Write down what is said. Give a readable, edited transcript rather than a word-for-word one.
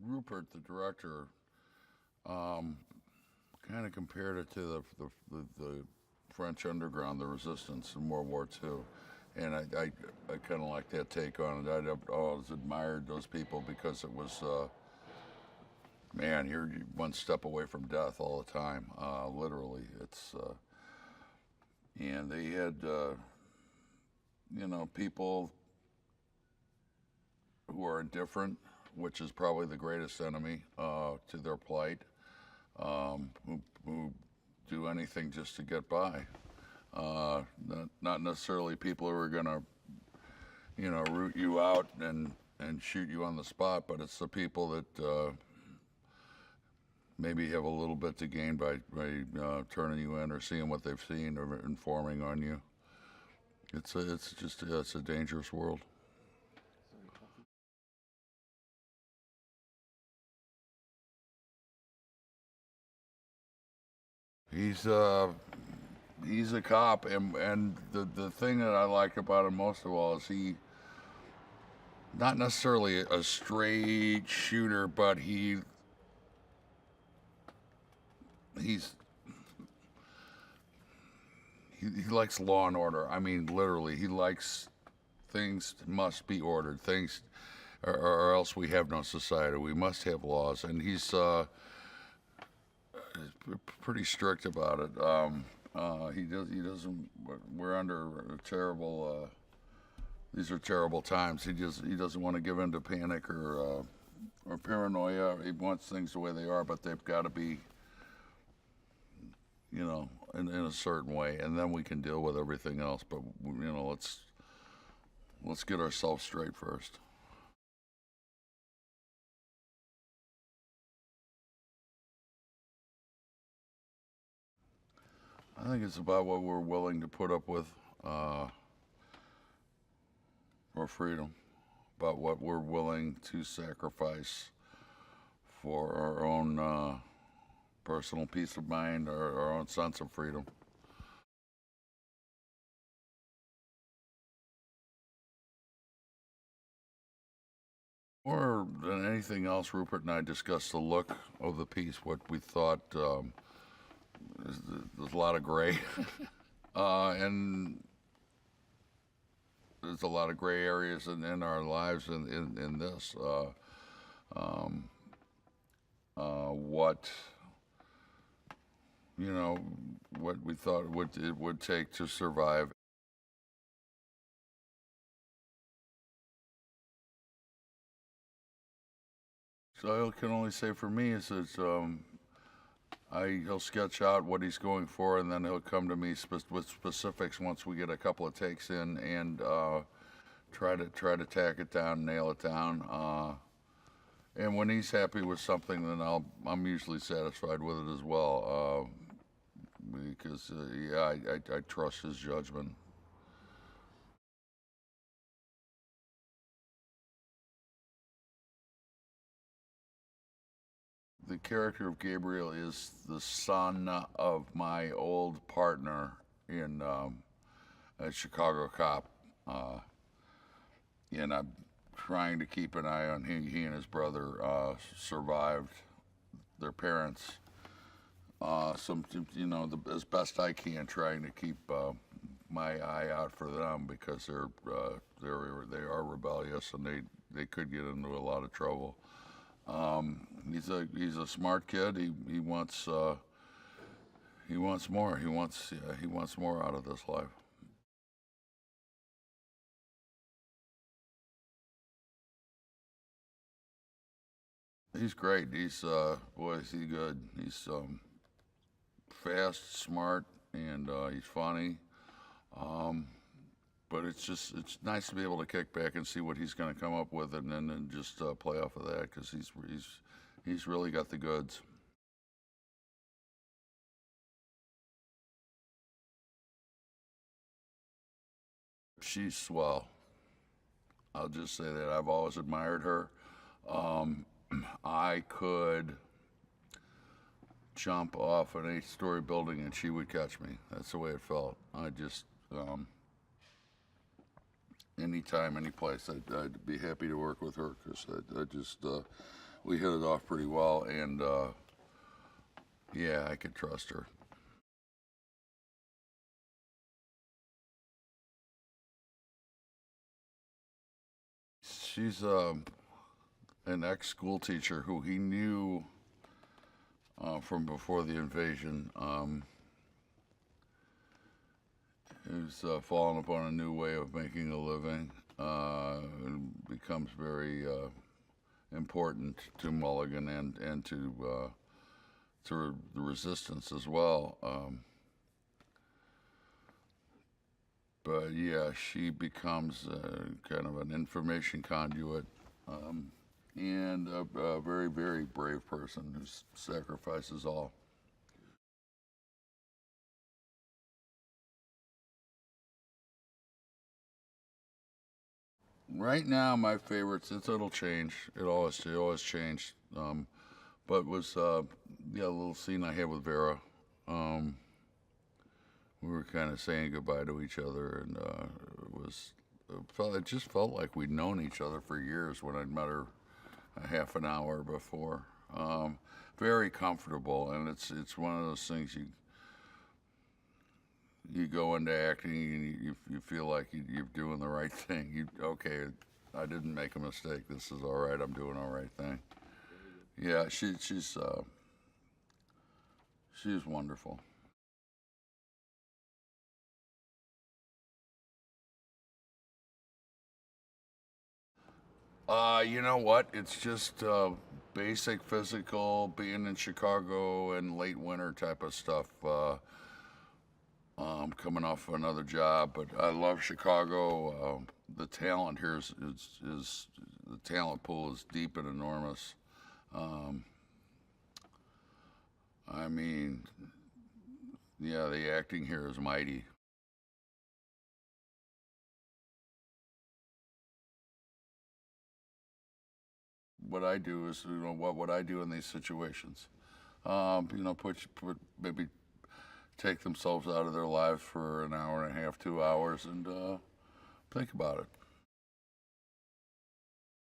Rupert, the director, kind of compared it to the French underground, the resistance in World War II. And I kind of like that take on it. I always admired those people because it was, man, you're one step away from death all the time, literally. And they had, people who are indifferent, which is probably the greatest enemy to their plight, who do anything just to get by. Not necessarily people who are going to, root you out and shoot you on the spot, but it's the people that maybe have a little bit to gain by turning you in or seeing what they've seen or informing on you. It's a dangerous world. He's a cop, and the thing that I like about him most of all is he not necessarily a straight shooter, but he's he likes law and order. I mean, literally, he likes things must be ordered. Things, or else we have no society. We must have laws, and he's pretty strict about it. He doesn't. We're under a terrible. These are terrible times. He doesn't want to give in to panic or paranoia. He wants things the way they are, but they've got to be, in a certain way, and then we can deal with everything else. But let's get ourselves straight first. I think it's about what we're willing to put up with for freedom, about what we're willing to sacrifice for our own personal peace of mind, our own sense of freedom. More than anything else, Rupert and I discussed the look of the piece, what we thought. There's a lot of gray, and there's a lot of gray areas in our lives in this. What what we thought it would take to survive. So I can only say for me is that he'll sketch out what he's going for, and then he'll come to me with specifics once we get a couple of takes in, and try to tack it down, nail it down. And when he's happy with something, then I'm usually satisfied with it as well, because yeah, I trust his judgment. The character of Gabriel is the son of my old partner in a Chicago cop, and I'm trying to keep an eye on him. He and his brother survived their parents. As best I can, trying to keep my eye out for them because they are rebellious and they could get into a lot of trouble. He's a smart kid. He wants more. He wants more out of this life. He's great. Boy, is he good. He's fast, smart, and he's funny. Um, but it's nice to be able to kick back and see what he's going to come up with, and then just play off of that because he's really got the goods. She's swell. I'll just say that I've always admired her. Um, I could jump off an eight-story building and she would catch me. That's the way it felt. Anytime, any place, I'd be happy to work with her because I just we hit it off pretty well, and yeah, I could trust her. She's an ex-school teacher who he knew from before the invasion. Who's fallen upon a new way of making a living. And becomes very important to Mulligan and to the resistance as well. But yeah, she becomes kind of an information conduit, and a very, very brave person who sacrifices all. Right now, my favorites, it'll change. It always changed. But was yeah, a little scene I had with Vera. Um, we were kind of saying goodbye to each other, and it just felt like we'd known each other for years when I'd met her a half an hour before. Very comfortable, and it's one of those things you go into acting and you feel like you're doing the right thing. Okay, I didn't make a mistake. This is all right. I'm doing all right thing. Yeah, she's wonderful. You know what? It's just basic physical, being in Chicago and late winter type of stuff. Coming off another job, but I love Chicago. The talent here is the talent pool is deep and enormous. Um, I mean, yeah, the acting here is mighty. What I do is, what would I do in these situations? Put maybe take themselves out of their lives for an hour and a half, 2 hours, and think about it.